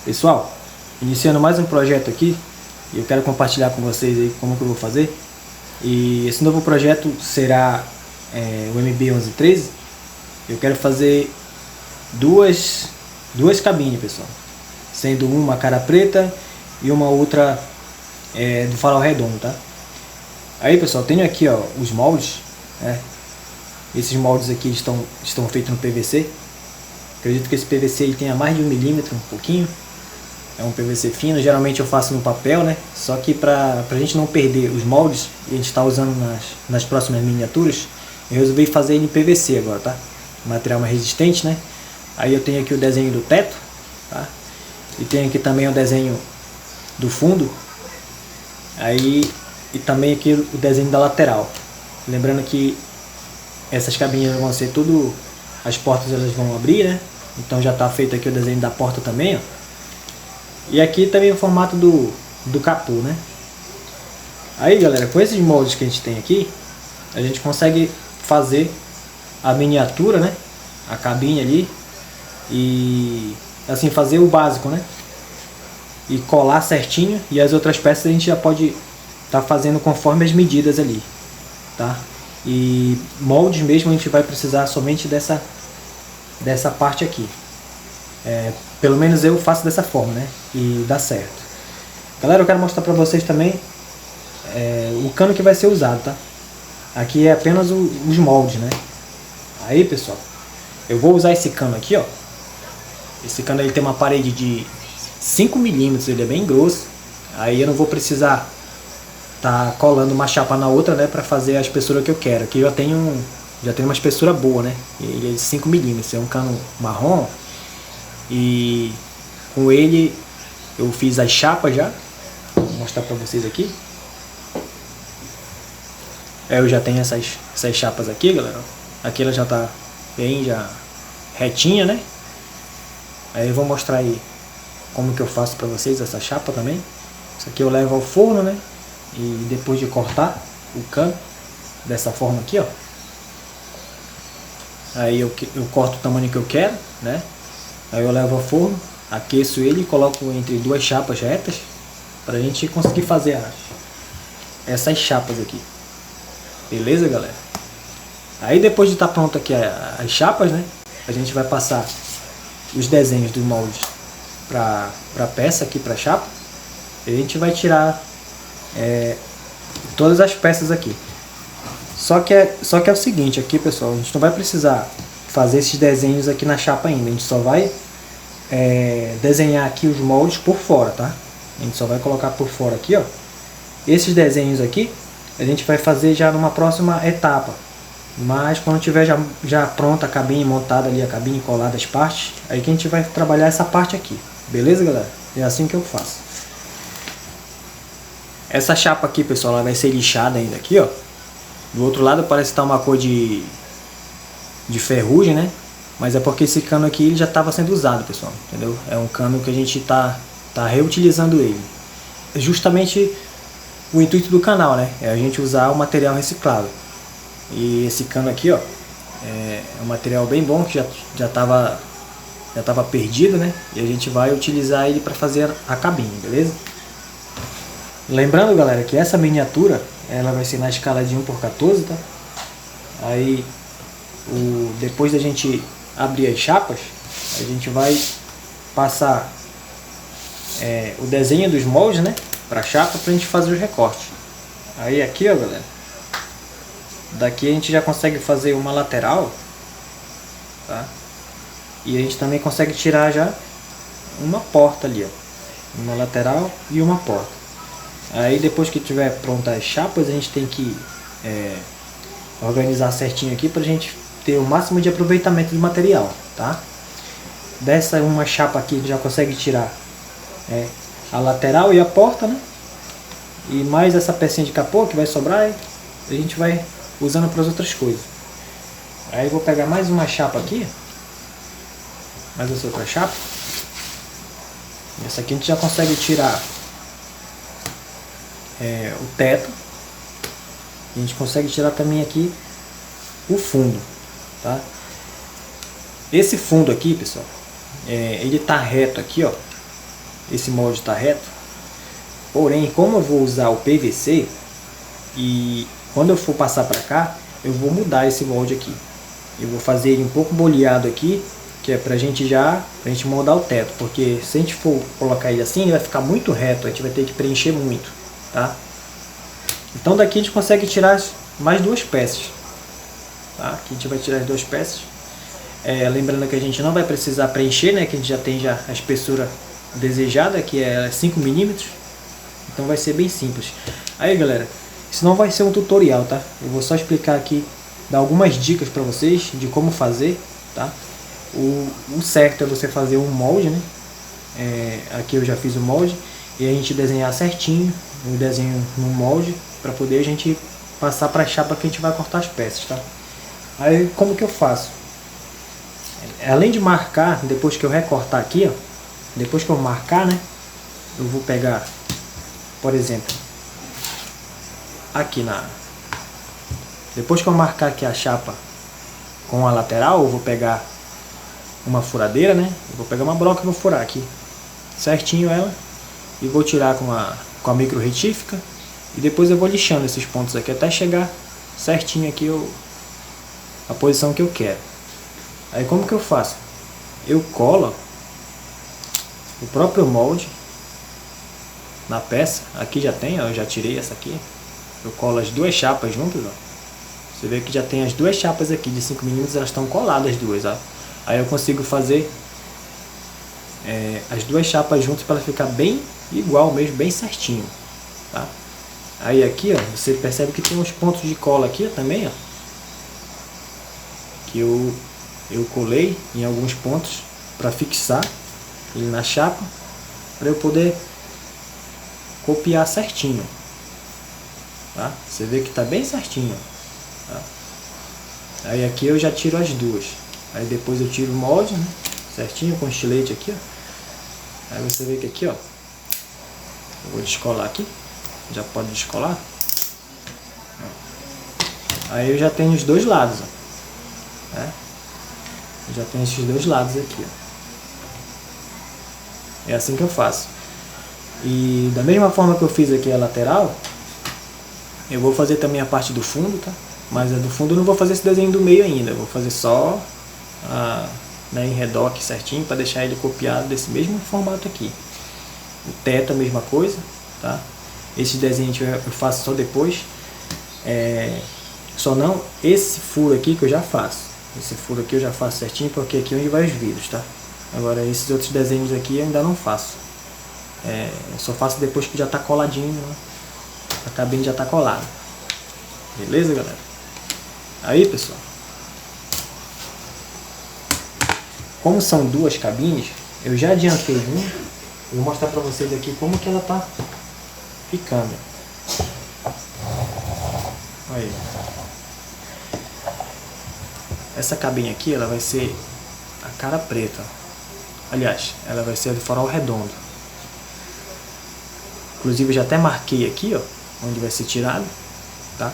Pessoal, iniciando mais um projeto aqui, eu quero compartilhar com vocês aí como que eu vou fazer. E esse novo projeto será o MB1113. Eu quero fazer duas cabines, pessoal, sendo uma cara preta e uma outra do farol redondo, tá? Aí, pessoal, tenho aqui, ó, os moldes, né? Esses moldes aqui estão feitos no PVC. Acredito que esse PVC ele tenha mais de 1 milímetro, um pouquinho. É um PVC fino, geralmente eu faço no papel, né? Só que pra gente não perder os moldes, e a gente está usando nas próximas miniaturas, eu resolvi fazer ele em PVC agora, tá? Material mais resistente, né? Aí eu tenho aqui o desenho do teto, tá? E tenho aqui também o desenho do fundo. Aí, e também aqui o desenho da lateral. Lembrando que essas cabines vão ser tudo, as portas elas vão abrir, né? Então já está feito aqui o desenho da porta também, ó. E aqui também o formato do capô, né? Aí, galera, com esses moldes que a gente tem aqui, a gente consegue fazer a miniatura, né? A cabine ali. E assim, fazer o básico, né? E colar certinho. E as outras peças a gente já pode estar fazendo conforme as medidas ali, tá? E moldes mesmo a gente vai precisar somente dessa parte aqui. Pelo menos eu faço dessa forma, né? E dá certo. Galera, eu quero mostrar pra vocês também o cano que vai ser usado, tá? Aqui é apenas os moldes, né? Aí, pessoal, eu vou usar esse cano aqui, ó. Esse cano ele tem uma parede de 5 milímetros, ele é bem grosso. Aí eu não vou precisar tá colando uma chapa na outra, né? Pra fazer a espessura que eu quero. Aqui eu já tenho uma espessura boa, né? Ele é de 5 milímetros, é um cano marrom. E com ele eu fiz as chapas já. Vou mostrar pra vocês aqui. Eu já tenho essas chapas aqui, galera. Aqui ela já tá bem já retinha, né? Aí eu vou mostrar aí como que eu faço pra vocês essa chapa também. Isso aqui eu levo ao forno, né? E depois de cortar o cano dessa forma aqui, ó. Aí eu corto o tamanho que eu quero, né? Aí eu levo ao forno, aqueço ele e coloco entre duas chapas retas pra gente conseguir fazer essas chapas aqui. Beleza, galera? Aí depois de estar pronto aqui as chapas, né? A gente vai passar os desenhos dos moldes pra peça aqui, pra chapa. E a gente vai tirar todas as peças aqui. Só que é o seguinte aqui, pessoal, a gente não vai precisar fazer esses desenhos aqui na chapa ainda. A gente só vai desenhar aqui os moldes por fora, tá? A gente só vai colocar por fora aqui, ó. Esses desenhos aqui a gente vai fazer já numa próxima etapa. Mas quando tiver já pronta a cabine montada ali, a cabine colada as partes, aí que a gente vai trabalhar essa parte aqui. Beleza, galera? É assim que eu faço. Essa chapa aqui, pessoal, ela vai ser lixada ainda aqui, ó. Do outro lado parece estar uma cor de ferrugem, né? Mas é porque esse cano aqui ele já estava sendo usado, pessoal, entendeu? É um cano que a gente tá reutilizando ele. É justamente o intuito do canal, né? É a gente usar o material reciclado. E esse cano aqui, ó, é um material bem bom que já estava perdido, né? E a gente vai utilizar ele para fazer a cabine, beleza? Lembrando, galera, que essa miniatura ela vai ser na escala de 1/14, tá? Aí depois da gente abrir as chapas, a gente vai passar o desenho dos moldes, né, para a chapa, para a gente fazer os recortes. Aí aqui, ó, galera, daqui a gente já consegue fazer uma lateral, tá? E a gente também consegue tirar já uma porta ali, ó, uma lateral e uma porta. Aí depois que tiver pronta as chapas, a gente tem que organizar certinho aqui para a gente ter o máximo de aproveitamento do material, tá? Dessa uma chapa aqui a gente já consegue tirar a lateral e a porta, né? E mais essa pecinha de capô que vai sobrar, a gente vai usando para as outras coisas. Aí eu vou pegar mais uma chapa aqui, mais essa outra chapa. Essa aqui a gente já consegue tirar o teto. A gente consegue tirar também aqui o fundo, tá? Esse fundo aqui, pessoal, ele tá reto aqui, ó, esse molde está reto. Porém, como eu vou usar o PVC, e quando eu for passar para cá, eu vou mudar esse molde aqui. Eu vou fazer ele um pouco boleado aqui, que é pra gente moldar o teto, porque se a gente for colocar ele assim, ele vai ficar muito reto, a gente vai ter que preencher muito, tá? Então daqui a gente consegue tirar mais duas peças, tá? Aqui a gente vai tirar as duas peças. Lembrando que a gente não vai precisar preencher, né? Que a gente já tem a espessura desejada, que é 5 milímetros. Então vai ser bem simples. Aí galera, isso não vai ser um tutorial, tá? Eu vou só explicar aqui, dar algumas dicas para vocês de como fazer, tá? O certo é você fazer um molde, né? Aqui eu já fiz o molde, e a gente desenhar certinho o desenho no molde, para poder a gente passar para a chapa que a gente vai cortar as peças, tá? Aí como que eu faço? Além de marcar, depois que eu recortar aqui, ó, depois que eu marcar, né? Eu vou pegar, por exemplo, aqui depois que eu marcar aqui a chapa com a lateral, eu vou pegar uma furadeira, né? Eu vou pegar uma broca e vou furar aqui certinho ela, e vou tirar com a micro retífica, e depois eu vou lixando esses pontos aqui até chegar certinho aqui a posição que eu quero. Aí como que eu faço? Eu colo o próprio molde na peça. Aqui já tem, ó, eu já tirei essa aqui. Eu colo as duas chapas juntas, ó. Você vê que já tem as duas chapas aqui de 5 milímetros, elas estão coladas as duas, ó. Aí eu consigo fazer as duas chapas juntas para ficar bem igual mesmo, bem certinho, tá? Aí aqui, ó, você percebe que tem uns pontos de cola aqui, ó, também, ó, que eu colei em alguns pontos para fixar ele na chapa, para eu poder copiar certinho, tá? Você vê que tá bem certinho, tá? Aí aqui eu já tiro as duas, aí depois eu tiro o molde, né, certinho com estilete aqui, ó. Aí você vê que aqui, ó, eu vou descolar aqui, já pode descolar. Aí eu já tenho os dois lados, ó, né? Eu já tenho esses dois lados aqui, ó. É assim que eu faço. E da mesma forma que eu fiz aqui a lateral, eu vou fazer também a parte do fundo, tá? Mas a do fundo eu não vou fazer esse desenho do meio ainda, eu vou fazer só em redor aqui certinho, para deixar ele copiado desse mesmo formato aqui. O teto a mesma coisa, tá? Esse desenho eu faço só depois. Só não esse furo aqui que eu já faço. Esse furo aqui eu já faço certinho, porque aqui é onde vai os vidros, tá? Agora esses outros desenhos aqui eu ainda não faço. Eu só faço depois que já tá coladinho, né? A cabine já tá colada. Beleza, galera? Aí, pessoal, como são duas cabines, eu já adiantei uma. Eu vou mostrar pra vocês aqui como que ela tá ficando. Aí. Essa cabine aqui, ela vai ser a cara preta. Aliás, ela vai ser de farol redondo. Inclusive eu já até marquei aqui, ó, onde vai ser tirado, tá?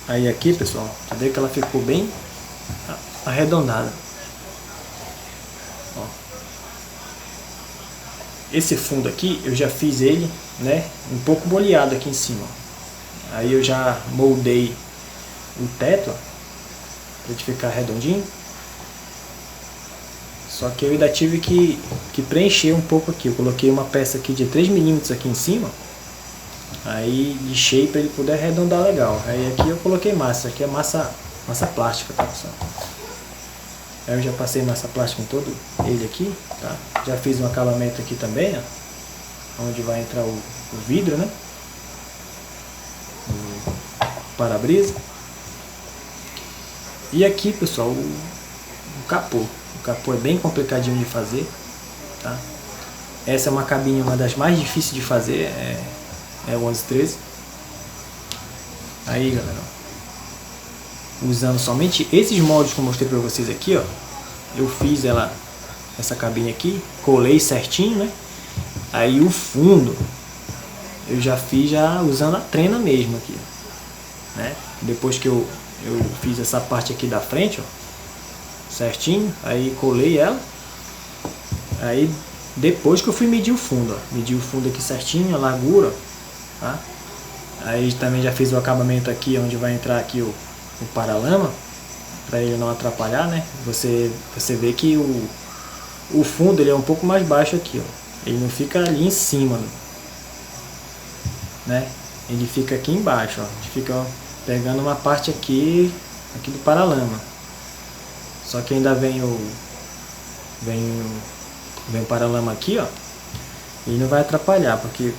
Aí aqui, pessoal, você vê que ela ficou bem arredondada. Ó. Esse fundo aqui, eu já fiz ele, né, um pouco boleado aqui em cima. Aí eu já moldei o teto, ó, para ele ficar redondinho. Só que eu ainda tive que preencher um pouco aqui. Eu coloquei uma peça aqui de 3 milímetros aqui em cima. Aí lixei para ele poder arredondar legal. Aí aqui eu coloquei massa. Aqui é massa plástica, tá, pessoal? Aí eu já passei massa plástica em todo ele aqui, tá? Já fiz um acabamento aqui também, ó, onde vai entrar o vidro, né? O para-brisa. E aqui, pessoal, o capô. O capô é bem complicadinho de fazer, tá? Essa é uma cabine, uma das mais difíceis de fazer, é o 1113. Aí, galera, ó, usando somente esses moldes que eu mostrei pra vocês aqui, ó, eu fiz essa cabine aqui, colei certinho, né? Aí o fundo eu já fiz usando a trena mesmo aqui, né? Depois que eu fiz essa parte aqui da frente, ó, certinho, aí colei ela, aí depois que eu fui medir o fundo, ó. Medi o fundo aqui certinho, a largura, tá? Aí também já fiz o acabamento aqui, onde vai entrar aqui o paralama, para ele não atrapalhar, né? Você vê que o fundo ele é um pouco mais baixo aqui, ó. Ele não fica ali em cima, né? Ele fica aqui embaixo, ó. A gente fica, ó, pegando uma parte aqui do paralama. Só que ainda vem o paralama aqui, ó. E não vai atrapalhar, porque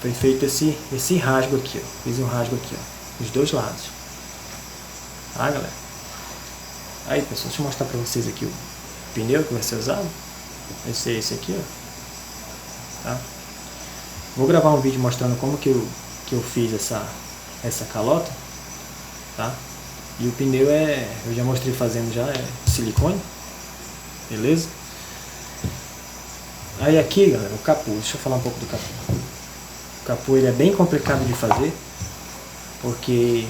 foi feito esse rasgo aqui, ó. Fiz um rasgo aqui, ó, dos dois lados. Tá, galera? Aí, pessoal, deixa eu mostrar pra vocês aqui o pneu que vai ser usado. Vai ser esse aqui, ó. Tá? Vou gravar um vídeo mostrando como que eu fiz essa calota, tá? E o pneu eu já mostrei fazendo já, é silicone, beleza? Aí aqui, galera, o capô, deixa eu falar um pouco do capô. O capô ele é bem complicado de fazer, porque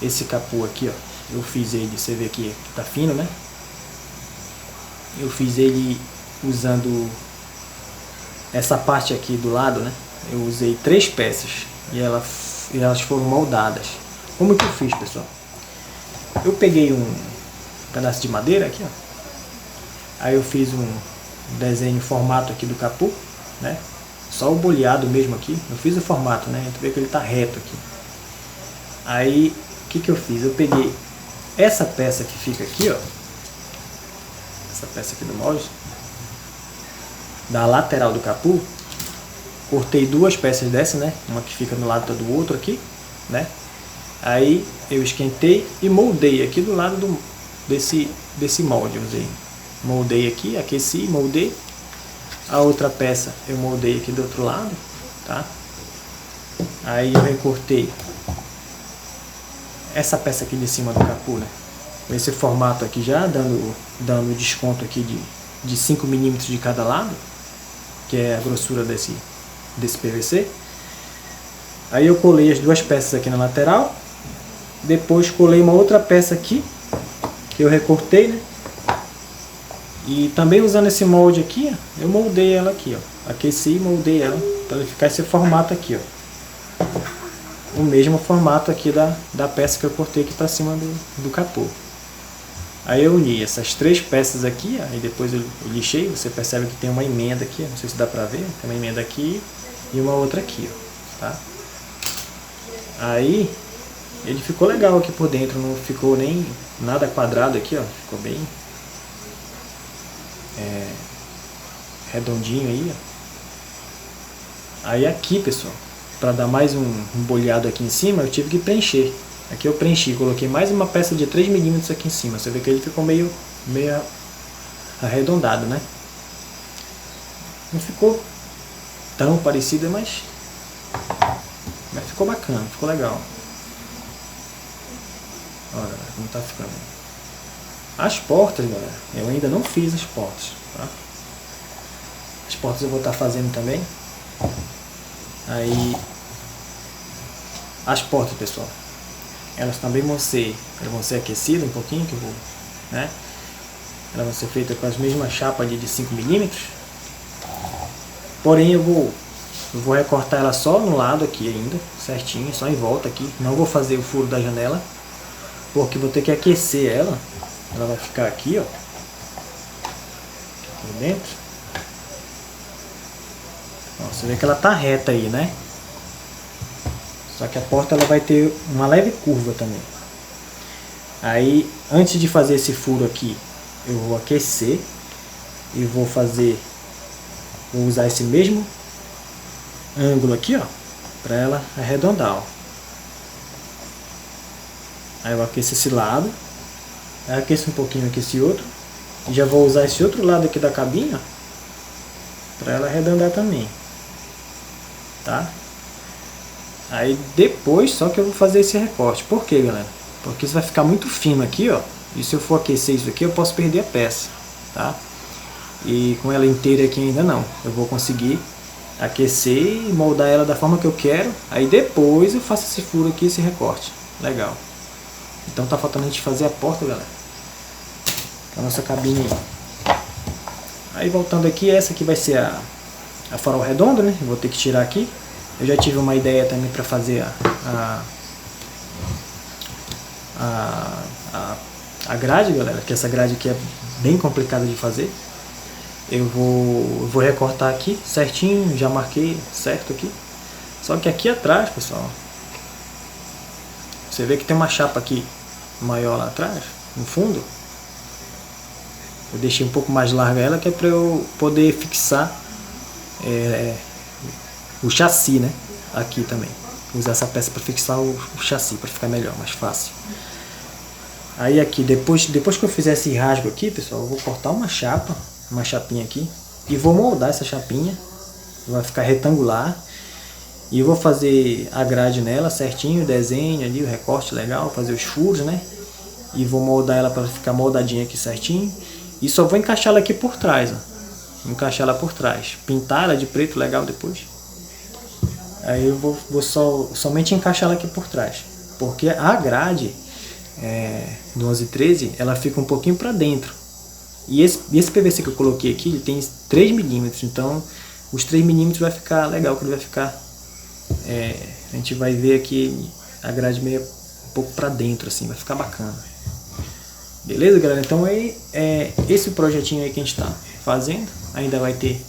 esse capô aqui, ó, eu fiz ele, você vê que tá fino, né? Eu fiz ele usando essa parte aqui do lado, né? Eu usei 3 peças e elas foram moldadas. Como que eu fiz, pessoal? Eu peguei um pedaço de madeira aqui, ó. Aí eu fiz um desenho, formato aqui do capô, né? Só o boleado mesmo aqui. Eu fiz o formato, né? Tu vê que ele tá reto aqui. Aí, o que eu fiz? Eu peguei essa peça que fica aqui, ó. Essa peça aqui do molde, da lateral do capô. Cortei 2 peças dessa, né? Uma que fica no lado do outro aqui, né? Aí eu esquentei e moldei aqui do lado desse molde. Eu usei, moldei aqui, aqueci, moldei. A outra peça eu moldei aqui do outro lado, tá? Aí eu recortei essa peça aqui de cima do capô, né? Com esse formato aqui já, dando desconto aqui de 5 milímetros de cada lado, que é a grossura desse PVC. Aí eu colei as 2 peças aqui na lateral. Depois colei uma outra peça aqui, que eu recortei, né? E também usando esse molde aqui, ó, eu moldei ela aqui, ó. Aqueci e moldei ela para ela ficar esse formato aqui, ó. O mesmo formato aqui da peça que eu cortei aqui para cima do capô. Aí eu uni essas 3 peças aqui, ó, e depois eu lixei. Você percebe que tem uma emenda aqui, não sei se dá pra ver, tem uma emenda aqui e uma outra aqui, ó, tá? Aí ele ficou legal aqui por dentro, não ficou nem nada quadrado aqui, ó, ficou bem redondinho aí, ó. Aí aqui, pessoal, para dar mais um boleado aqui em cima, eu tive que preencher. Aqui eu preenchi, coloquei mais uma peça de 3 milímetros aqui em cima. Você vê que ele ficou meio arredondado, né? Não ficou tão parecido, mas ficou bacana, ficou legal. Olha como tá ficando. As portas, galera, eu ainda não fiz as portas, tá? As portas eu vou estar fazendo também. Aí as portas, pessoal, elas também vão ser aquecidas um pouquinho, que eu vou, né? Elas vão ser feitas com as mesmas chapas de 5 milímetros. Porém eu vou recortar ela só no lado aqui ainda, certinho, só em volta aqui. Não vou fazer o furo da janela, porque vou ter que aquecer ela. Ela vai ficar aqui, ó, por dentro. Ó, você vê que ela tá reta aí, né? Só que a porta ela vai ter uma leve curva também. Aí, antes de fazer esse furo aqui, eu vou aquecer e vou usar esse mesmo ângulo aqui, ó, para ela arredondar, ó. Aí eu aqueço esse lado, aí aqueço um pouquinho aqui esse outro, e já vou usar esse outro lado aqui da cabine para ela arredondar também, tá? Aí depois só que eu vou fazer esse recorte. Por quê, galera? Porque isso vai ficar muito fino aqui, ó, e se eu for aquecer isso aqui eu posso perder a peça, tá? E com ela inteira aqui ainda não. Eu vou conseguir aquecer e moldar ela da forma que eu quero. Aí depois eu faço esse furo aqui, esse recorte. Legal. Então tá faltando a gente fazer a porta, galera, a nossa cabine aí. Aí voltando aqui, essa aqui vai ser a farol redondo, né? Eu vou ter que tirar aqui. Eu já tive uma ideia também para fazer a grade, galera, que essa grade aqui é bem complicada de fazer. Eu vou recortar aqui certinho, já marquei certo aqui. Só que aqui atrás, pessoal, você vê que tem uma chapa aqui maior lá atrás, no fundo. Eu deixei um pouco mais larga ela, que é para eu poder fixar o chassi, né? Aqui também. Usar essa peça para fixar o chassi, para ficar melhor, mais fácil. Aí aqui, depois que eu fizer esse rasgo aqui, pessoal, eu vou cortar uma chapinha aqui. E vou moldar essa chapinha. Vai ficar retangular. E eu vou fazer a grade nela certinho, o desenho ali, o recorte legal, fazer os furos, né? E vou moldar ela para ficar moldadinha aqui certinho. E só vou encaixar ela aqui por trás, ó. Encaixar ela por trás. Pintar ela de preto legal depois. Aí eu vou somente encaixar ela aqui por trás. Porque a grade do 1113, ela fica um pouquinho para dentro. E esse PVC que eu coloquei aqui, ele tem 3 milímetros. Então os 3 milímetros vai ficar legal, que ele vai ficar... a gente vai ver aqui a grade meio um pouco para dentro, assim, vai ficar bacana. Beleza, galera? Então é esse projetinho aí que a gente está fazendo. Ainda vai ter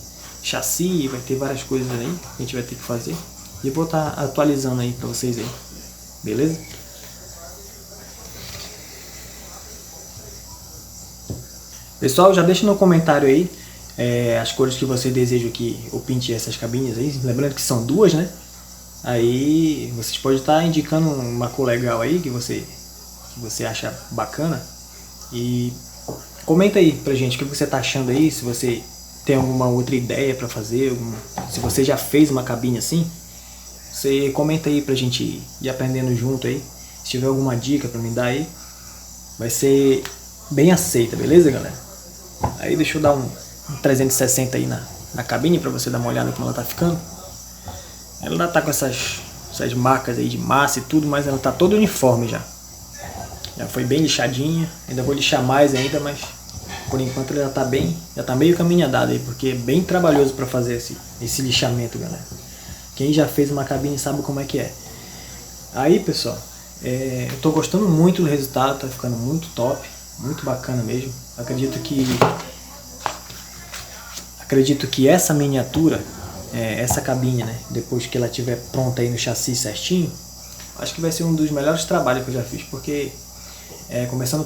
chassi, vai ter várias coisas aí que a gente vai ter que fazer. E eu vou estar atualizando aí para vocês aí. Beleza? Pessoal, já deixa no comentário aí as cores que você deseja que eu pinte essas cabines aí. Lembrando que são duas, né? Aí vocês podem estar indicando uma cor legal aí que você acha bacana. E comenta aí pra gente o que você tá achando aí, se você tem alguma outra ideia pra fazer, se você já fez uma cabine assim, você comenta aí pra gente ir aprendendo junto aí. Se tiver alguma dica pra me dar aí, vai ser bem aceita, beleza, galera? Aí deixa eu dar um 360 aí na cabine pra você dar uma olhada como ela tá ficando. Ela tá com essas marcas aí de massa e tudo, mas ela tá toda uniforme já. Já foi bem lixadinha, ainda vou lixar mais ainda, mas por enquanto ela já tá meio caminho andado aí, porque é bem trabalhoso para fazer esse lixamento, galera. Quem já fez uma cabine sabe como é que é. Aí, pessoal, eu tô gostando muito do resultado, tá ficando muito top, muito bacana mesmo. Acredito que essa miniatura, essa cabine, né, depois que ela estiver pronta aí no chassi certinho, acho que vai ser um dos melhores trabalhos que eu já fiz, porque começando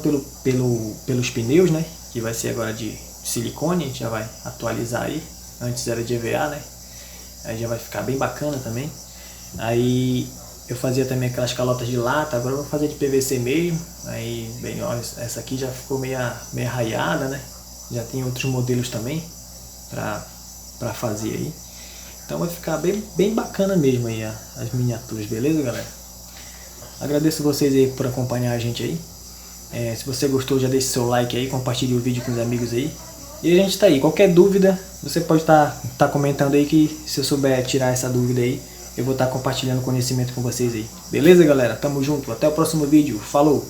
pelos pneus, né, que vai ser agora de silicone, a gente já vai atualizar aí. Antes era de EVA, né, aí já vai ficar bem bacana também. Aí eu fazia também aquelas calotas de lata, agora eu vou fazer de PVC mesmo. Aí, bem, olha, essa aqui já ficou meio raiada, né, já tem outros modelos também pra fazer aí. Então vai ficar bem bacana mesmo aí as miniaturas, beleza, galera? Agradeço vocês aí por acompanhar a gente aí. Se você gostou, já deixa seu like aí, compartilhe o vídeo com os amigos aí. E a gente tá aí. Qualquer dúvida, você pode tá comentando aí, que se eu souber tirar essa dúvida aí, eu vou estar compartilhando conhecimento com vocês aí. Beleza, galera? Tamo junto. Até o próximo vídeo. Falou!